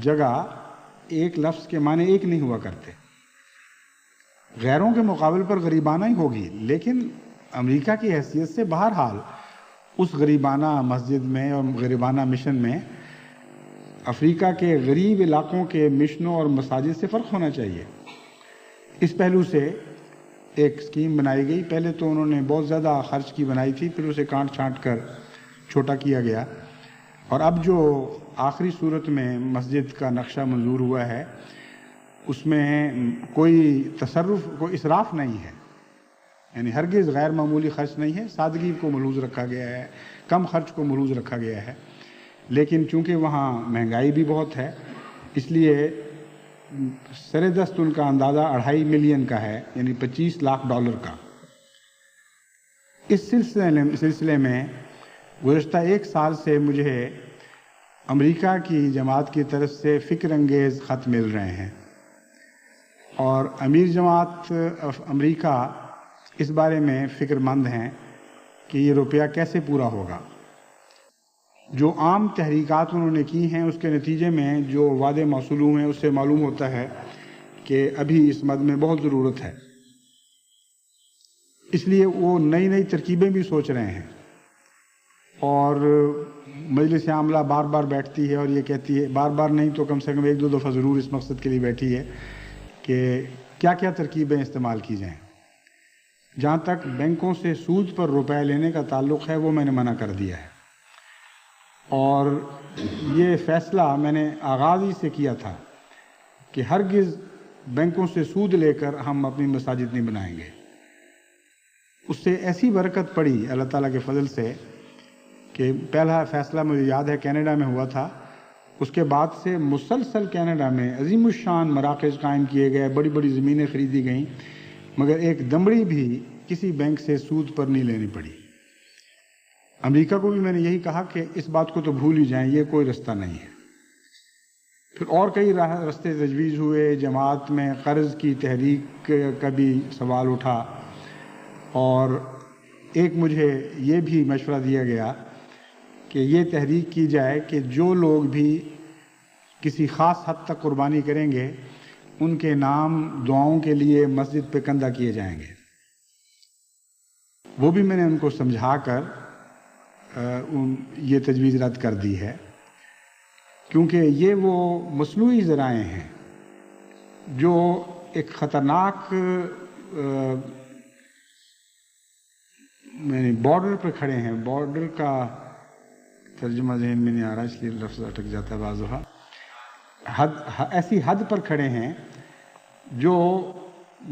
جگہ ایک لفظ کے معنی ایک نہیں ہوا کرتے۔ غیروں کے مقابل پر غریبانہ ہی ہوگی، لیکن امریکہ کی حیثیت سے بہرحال اس غریبانہ مسجد میں اور غریبانہ مشن میں افریقہ کے غریب علاقوں کے مشنوں اور مساجد سے فرق ہونا چاہیے۔ اس پہلو سے ایک اسکیم بنائی گئی۔ پہلے تو انہوں نے بہت زیادہ خرچ کی بنائی تھی، پھر اسے کاٹ چھانٹ کر چھوٹا کیا گیا، اور اب جو آخری صورت میں مسجد کا نقشہ منظور ہوا ہے اس میں کوئی تصرف، کوئی اسراف نہیں ہے، یعنی ہرگز غیر معمولی خرچ نہیں ہے، سادگی کو ملحوظ رکھا گیا ہے، کم خرچ کو ملحوظ رکھا گیا ہے۔ لیکن چونکہ وہاں مہنگائی بھی بہت ہے، اس لیے سر دست ان کا اندازہ 2.5 ملین کا ہے، یعنی $25 لاکھ کا۔ اس سلسلے میں گزشتہ 1 سال سے مجھے امریکہ کی جماعت کی طرف سے فکر انگیز خط مل رہے ہیں، اور امیر جماعت امریکہ اس بارے میں فکر مند ہیں کہ یہ روپیہ کیسے پورا ہوگا۔ جو عام تحریکات انہوں نے کی ہیں اس کے نتیجے میں جو وعدے موصول ہوئے ہیں اس سے معلوم ہوتا ہے کہ ابھی اس مد میں بہت ضرورت ہے، اس لیے وہ نئی ترکیبیں بھی سوچ رہے ہیں، اور مجلس عاملہ بار بار بیٹھتی ہے اور یہ کہتی ہے، بار بار نہیں تو کم سے کم 1-2 دفعہ ضرور اس مقصد کے لیے بیٹھی ہے کہ کیا کیا ترکیبیں استعمال کی جائیں. جہاں تک بینکوں سے سود پر روپے لینے کا تعلق ہے وہ میں نے منع کر دیا ہے، اور یہ فیصلہ میں نے آغاز ہی سے کیا تھا کہ ہرگز بینکوں سے سود لے کر ہم اپنی مساجد نہیں بنائیں گے. اس سے ایسی برکت پڑی اللہ تعالیٰ کے فضل سے کہ پہلا فیصلہ مجھے یاد ہے کینیڈا میں ہوا تھا. اس کے بعد سے مسلسل کینیڈا میں عظیم الشان مراکز قائم کیے گئے، بڑی بڑی زمینیں خریدی گئیں، مگر ایک دمڑی بھی کسی بینک سے سود پر نہیں لینی پڑی. امریکہ کو بھی میں نے یہی کہا کہ اس بات کو تو بھول ہی جائیں، یہ کوئی رستہ نہیں ہے. پھر اور کئی رستے تجویز ہوئے. جماعت میں قرض کی تحریک کا بھی سوال اٹھا، اور ایک مجھے یہ بھی مشورہ دیا گیا کہ یہ تحریک کی جائے کہ جو لوگ بھی کسی خاص حد تک قربانی کریں گے ان کے نام دعاؤں کے لیے مسجد پہ کندہ کیے جائیں گے. وہ بھی میں نے ان کو سمجھا کر یہ تجویز رد کر دی ہے، کیونکہ یہ وہ مصنوعی ذرائع ہیں جو ایک خطرناک بارڈر پر کھڑے ہیں. بارڈر کا ترجمہ ذہن میں نہیں آ رہا، اس لیے لفظ اٹک جاتا ہے بعض دفعہ. ایسی حد پر کھڑے ہیں جو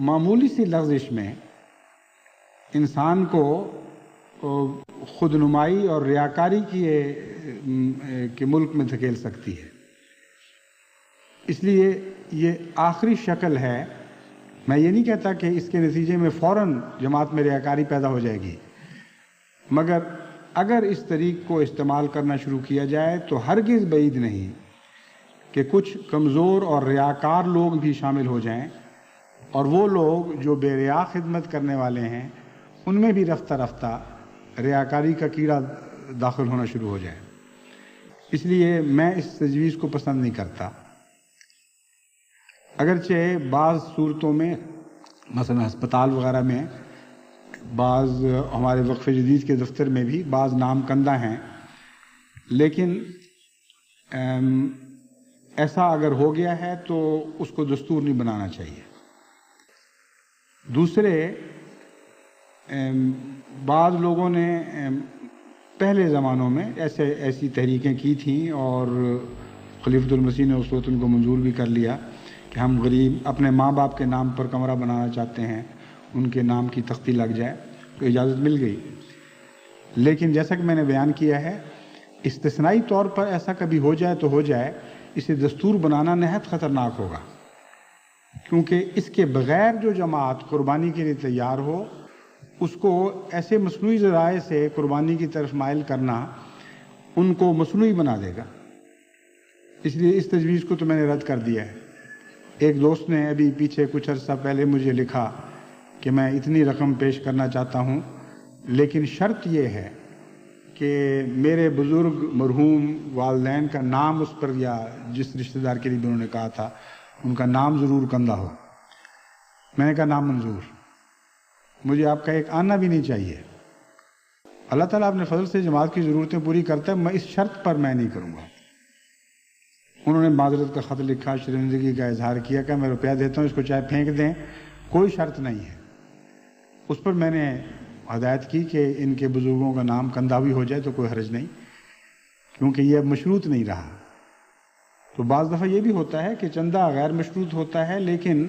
معمولی سی لغزش میں انسان کو خود نمائی اور ریاکاری کے ملک میں دھکیل سکتی ہے. اس لیے یہ آخری شکل ہے. میں یہ نہیں کہتا کہ اس کے نتیجے میں فوراً جماعت میں ریاکاری پیدا ہو جائے گی، مگر اگر اس طریق کو استعمال کرنا شروع کیا جائے تو ہرگز بعید نہیں کہ کچھ کمزور اور ریاکار لوگ بھی شامل ہو جائیں، اور وہ لوگ جو بے ریا خدمت کرنے والے ہیں ان میں بھی رفتہ رفتہ ریاکاری کا کیڑا داخل ہونا شروع ہو جائے. اس لیے میں اس تجویز کو پسند نہیں کرتا. اگرچہ بعض صورتوں میں مثلا ہسپتال وغیرہ میں، بعض ہمارے وقف جدید کے دفتر میں بھی بعض نام کندہ ہیں، لیکن ایسا اگر ہو گیا ہے تو اس کو دستور نہیں بنانا چاہیے. دوسرے، بعض لوگوں نے پہلے زمانوں میں ایسی تحریکیں کی تھیں، اور خلیفۃ المسیح نے اس وقت ان کو منظور بھی کر لیا کہ ہم غریب اپنے ماں باپ کے نام پر کمرہ بنانا چاہتے ہیں، ان کے نام کی تختی لگ جائے، تو اجازت مل گئی. لیکن جیسا کہ میں نے بیان کیا ہے، استثنائی طور پر ایسا کبھی ہو جائے تو ہو جائے، اسے دستور بنانا نہایت خطرناک ہوگا، کیونکہ اس کے بغیر جو جماعت قربانی کے لیے تیار ہو اس کو ایسے مصنوعی ذرائع سے قربانی کی طرف مائل کرنا ان کو مصنوعی بنا دے گا. اس لیے اس تجویز کو تو میں نے رد کر دیا ہے. ایک دوست نے ابھی پیچھے کچھ عرصہ پہلے مجھے لکھا کہ میں اتنی رقم پیش کرنا چاہتا ہوں، لیکن شرط یہ ہے کہ میرے بزرگ مرحوم والدین کا نام اس پر، یا جس رشتہ دار کے لیے بھی انہوں نے کہا تھا ان کا نام ضرور کندہ ہو. میں نے کہا نام منظور، مجھے آپ کا ایک آنا بھی نہیں چاہیے. اللہ تعالیٰ اپنے فضل سے جماعت کی ضرورتیں پوری کرتا ہے، میں اس شرط پر میں نہیں کروں گا. انہوں نے معذرت کا خط لکھا، شرمندگی کا اظہار کیا کہ میں روپیہ دیتا ہوں، اس کو چاہے پھینک دیں، کوئی شرط نہیں ہے. اس پر میں نے ہدایت کی کہ ان کے بزرگوں کا نام کندہ بھی ہو جائے تو کوئی حرج نہیں، کیونکہ یہ اب مشروط نہیں رہا. تو بعض دفعہ یہ بھی ہوتا ہے کہ چندہ غیر مشروط ہوتا ہے، لیکن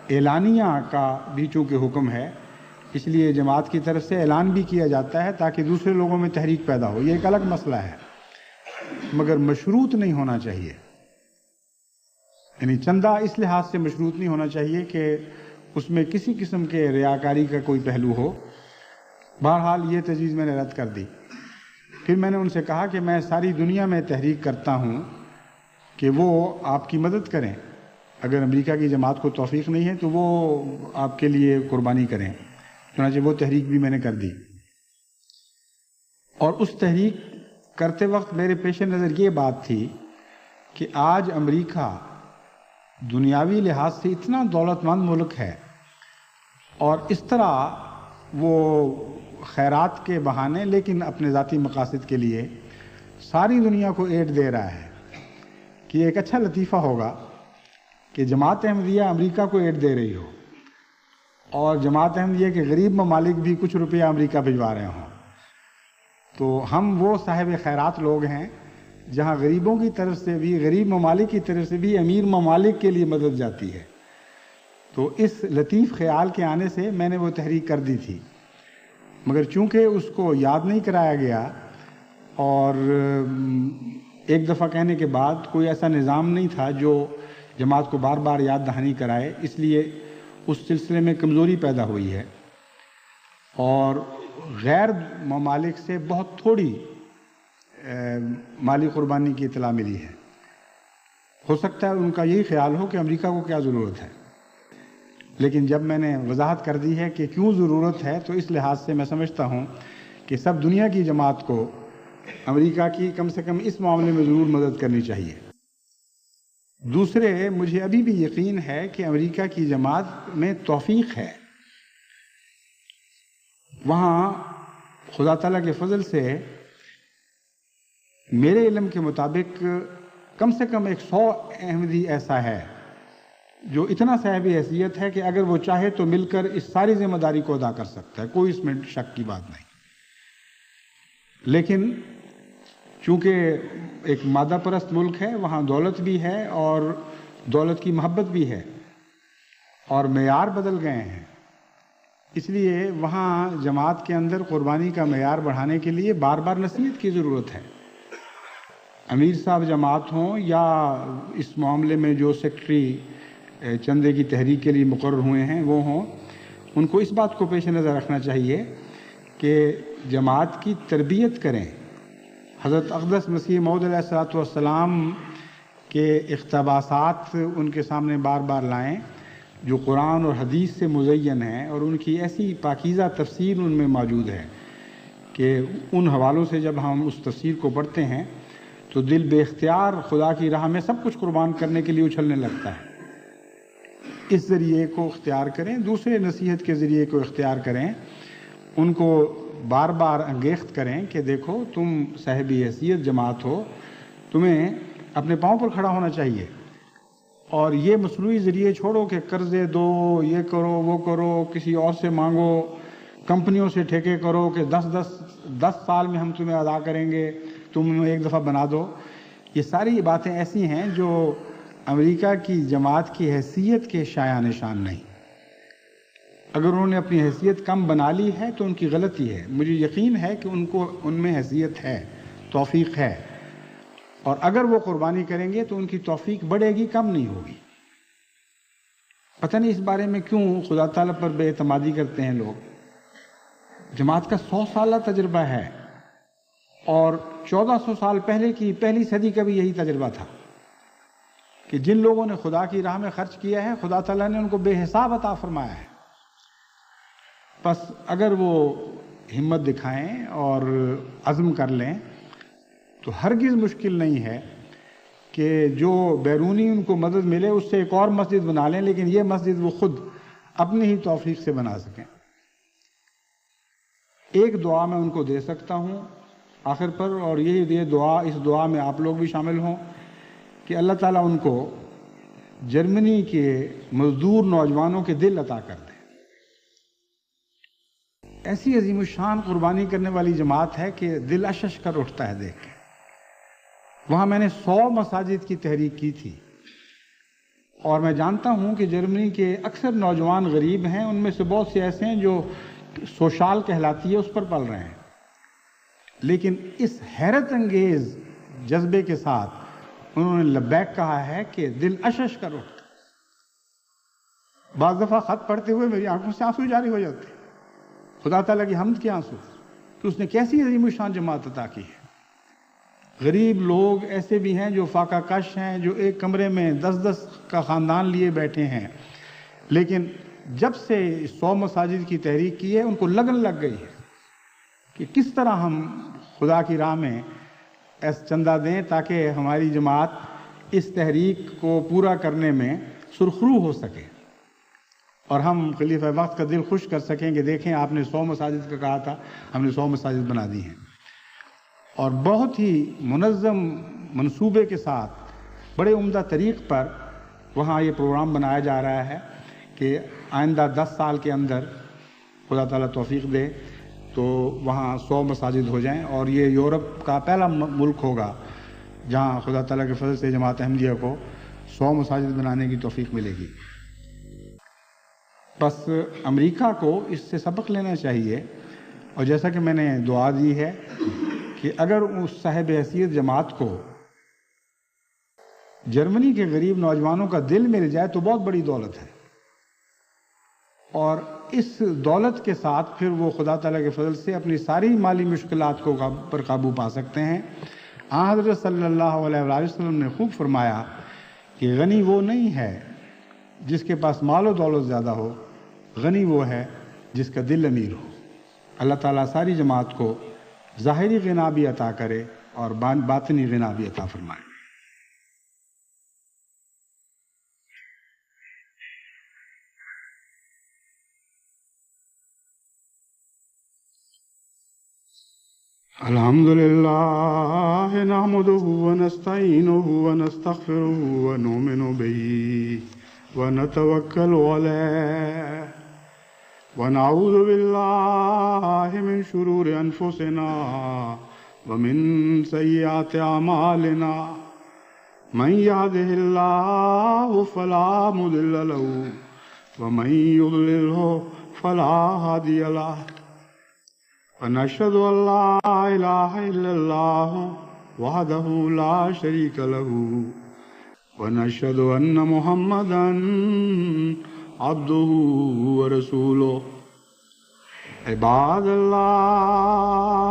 اعلانیہ کا بھی چونکہ حکم ہے، اس لیے جماعت کی طرف سے اعلان بھی کیا جاتا ہے تاکہ دوسرے لوگوں میں تحریک پیدا ہو. یہ ایک الگ مسئلہ ہے، مگر مشروط نہیں ہونا چاہیے. یعنی چندہ اس لحاظ سے مشروط نہیں ہونا چاہیے کہ اس میں کسی قسم کے ریاکاری کا کوئی پہلو ہو. بہرحال یہ تجویز میں نے رد کر دی. پھر میں نے ان سے کہا کہ میں ساری دنیا میں تحریک کرتا ہوں کہ وہ آپ کی مدد کریں. اگر امریکہ کی جماعت کو توفیق نہیں ہے تو وہ آپ کے لیے قربانی کریں. چنانچہ وہ تحریک بھی میں نے کر دی. اور اس تحریک کرتے وقت میرے پیش نظر یہ بات تھی کہ آج امریکہ دنیاوی لحاظ سے اتنا دولت مند ملک ہے، اور اس طرح وہ خیرات کے بہانے لیکن اپنے ذاتی مقاصد کے لیے ساری دنیا کو ایڈ دے رہا ہے کہ ایک اچھا لطیفہ ہوگا کہ جماعت احمدیہ امریکہ کو ایڈ دے رہی ہو اور جماعت احمدیہ کے غریب ممالک بھی کچھ روپیہ امریکہ بھجوا رہے ہوں، تو ہم وہ صاحب خیرات لوگ ہیں جہاں غریبوں کی طرف سے بھی، غریب ممالک کی طرف سے بھی امیر ممالک کے لیے مدد جاتی ہے۔ تو اس لطیف خیال کے آنے سے میں نے وہ تحریک کر دی تھی، مگر چونکہ اس کو یاد نہیں کرایا گیا اور ایک دفعہ کہنے کے بعد کوئی ایسا نظام نہیں تھا جو جماعت کو بار بار یاد دہانی کرائے، اس لیے اس سلسلے میں کمزوری پیدا ہوئی ہے اور غیر ممالک سے بہت تھوڑی مالی قربانی کی اطلاع ملی ہے۔ ہو سکتا ہے ان کا یہی خیال ہو کہ امریکہ کو کیا ضرورت ہے، لیکن جب میں نے وضاحت کر دی ہے کہ کیوں ضرورت ہے تو اس لحاظ سے میں سمجھتا ہوں کہ سب دنیا کی جماعت کو امریکہ کی کم سے کم اس معاملے میں ضرور مدد کرنی چاہیے۔ دوسرے، مجھے ابھی بھی یقین ہے کہ امریکہ کی جماعت میں توفیق ہے، وہاں خدا تعالیٰ کے فضل سے میرے علم کے مطابق کم سے کم 100 احمدی ایسا ہے جو اتنا صاحب حیثیت ہے کہ اگر وہ چاہے تو مل کر اس ساری ذمہ داری کو ادا کر سکتا ہے، کوئی اس میں شک کی بات نہیں۔ لیکن چونکہ ایک مادہ پرست ملک ہے، وہاں دولت بھی ہے اور دولت کی محبت بھی ہے اور معیار بدل گئے ہیں، اس لیے وہاں جماعت کے اندر قربانی کا معیار بڑھانے کے لیے بار بار نصیحت کی ضرورت ہے۔ امیر صاحب جماعت ہوں یا اس معاملے میں جو سیکرٹری چندے کی تحریک کے لیے مقرر ہوئے ہیں وہ ہوں، ان کو اس بات کو پیش نظر رکھنا چاہیے کہ جماعت کی تربیت کریں، حضرت اقدس مسیح موعود علیہ الصلوۃ والسلام کے اقتباسات ان کے سامنے بار بار لائیں جو قرآن اور حدیث سے مزین ہیں، اور ان کی ایسی پاکیزہ تفسیر ان میں موجود ہے کہ ان حوالوں سے جب ہم اس تفسیر کو پڑھتے ہیں تو دل بے اختیار خدا کی راہ میں سب کچھ قربان کرنے کے لیے اچھلنے لگتا ہے۔ اس ذریعے کو اختیار کریں، دوسرے نصیحت کے ذریعے کو اختیار کریں، ان کو بار بار انگیخت کریں کہ دیکھو تم صاحب حیثیت جماعت ہو، تمہیں اپنے پاؤں پر کھڑا ہونا چاہیے، اور یہ مصنوعی ذریعے چھوڑو کہ قرضے دو، یہ کرو وہ کرو، کسی اور سے مانگو، کمپنیوں سے ٹھیکے کرو کہ 10 سال میں ہم تمہیں ادا کریں گے، تم ایک دفعہ بنا دو۔ یہ ساری باتیں ایسی ہیں جو امریکہ کی جماعت کی حیثیت کے شایع نشان نہیں۔ اگر انہوں نے اپنی حیثیت کم بنا لی ہے تو ان کی غلطی ہے، مجھے یقین ہے کہ ان میں حیثیت ہے، توفیق ہے، اور اگر وہ قربانی کریں گے تو ان کی توفیق بڑھے گی، کم نہیں ہوگی۔ پتہ نہیں اس بارے میں کیوں خدا تعالیٰ پر بے اعتمادی کرتے ہیں لوگ۔ جماعت کا 100 سالہ تجربہ ہے اور 1400 سال پہلے کی پہلی صدی کا بھی یہی تجربہ تھا کہ جن لوگوں نے خدا کی راہ میں خرچ کیا ہے خدا تعالیٰ نے ان کو بے حساب عطا فرمایا ہے۔ بس اگر وہ ہمت دکھائیں اور عزم کر لیں تو ہرگز مشکل نہیں ہے کہ جو بیرونی ان کو مدد ملے اس سے ایک اور مسجد بنا لیں، لیکن یہ مسجد وہ خود اپنی ہی توفیق سے بنا سکیں۔ ایک دعا میں ان کو دے سکتا ہوں آخر پر، اور یہ دعا، اس دعا میں آپ لوگ بھی شامل ہوں کہ اللہ تعالیٰ ان کو جرمنی کے مزدور نوجوانوں کے دل عطا کر دے۔ ایسی عظیم الشان قربانی کرنے والی جماعت ہے کہ دل اشش کر اٹھتا ہے دیکھ کے۔ وہاں میں نے 100 مساجد کی تحریک کی تھی، اور میں جانتا ہوں کہ جرمنی کے اکثر نوجوان غریب ہیں، ان میں سے بہت سے ایسے ہیں جو سوشال کہلاتی ہے اس پر پل رہے ہیں، لیکن اس حیرت انگیز جذبے کے ساتھ انہوں نے لبیک کہا ہے کہ دل اشش کر اٹھتا۔ بعض دفعہ خط پڑھتے ہوئے میری آنکھوں سے آنسو جاری ہو جاتے ہیں، خدا تعالیٰ کی حمد کے آنسو کہ اس نے کیسی عظیم الشان جماعت عطا کی ہے۔ غریب لوگ ایسے بھی ہیں جو فاقہ کش ہیں، جو ایک کمرے میں 10 کا خاندان لیے بیٹھے ہیں، لیکن جب سے 100 مساجد کی تحریک کی ہے ان کو لگن لگ گئی ہے کہ کس طرح ہم خدا کی راہ میں چندہ دیں تاکہ ہماری جماعت اس تحریک کو پورا کرنے میں سرخرو ہو سکے، اور ہم خلیفہ وقت کا دل خوش کر سکیں کہ دیکھیں آپ نے 100 مساجد کا کہا تھا، ہم نے 100 مساجد بنا دی ہیں، اور بہت ہی منظم منصوبے کے ساتھ بڑے عمدہ طریق پر وہاں یہ پروگرام بنایا جا رہا ہے کہ آئندہ 10 سال کے اندر خدا تعالیٰ توفیق دے تو وہاں 100 مساجد ہو جائیں، اور یہ یورپ کا پہلا ملک ہوگا جہاں خدا تعالیٰ کے فضل سے جماعت احمدیہ کو 100 مساجد بنانے کی توفیق ملے گی۔ بس امریکہ کو اس سے سبق لینا چاہیے، اور جیسا کہ میں نے دعا دی ہے کہ اگر اس صاحب حیثیت جماعت کو جرمنی کے غریب نوجوانوں کا دل مل جائے تو بہت بڑی دولت ہے، اور اس دولت کے ساتھ پھر وہ خدا تعالیٰ کے فضل سے اپنی ساری مالی مشکلات کو پر قابو پا سکتے ہیں۔ حضرت صلی اللہ علیہ وسلم نے خوب فرمایا کہ غنی وہ نہیں ہے جس کے پاس مال و دولت زیادہ ہو، غنی وہ ہے جس کا دل امیر ہو۔ اللہ تعالیٰ ساری جماعت کو ظاہری غنا بھی عطا کرے اور باطنی غنا بھی عطا فرمائے۔ الحمد للہ نحمده ونستعینه ونستغفره ونؤمن به ونتوکل علیہ ونعوذ باللہ من شرور انفسنا ومن سیئات اعمالنا من يهده اللہ فلا مضل له ومن يضلله فلا هادی له ونشهد أن لا إله إلا الله وحده لا شريك له ونشهد أن محمدا عبده ورسوله عباد الله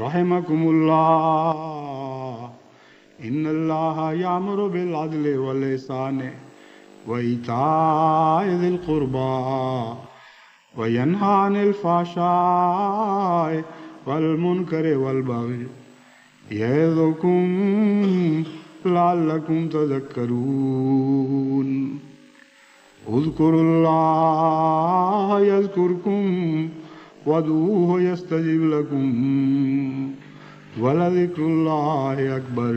رحمكم الله إن الله يأمر بالعدل والإحسان وإيتاء ذي القربى وَيَنْهَى عَنِ الْفَحْشَاءِ وَالْمُنْكَرِ وَالْبَغْيِ يَعِظُكُمْ لَعَلَّكُمْ تَذَكَّرُونَ اذْكُرُوا اللَّهَ يَذْكُرْكُمْ وَادْعُوهُ يَسْتَجِبْ لَكُمْ وَلَذِكْرُ اللَّهِ أَكْبَرُ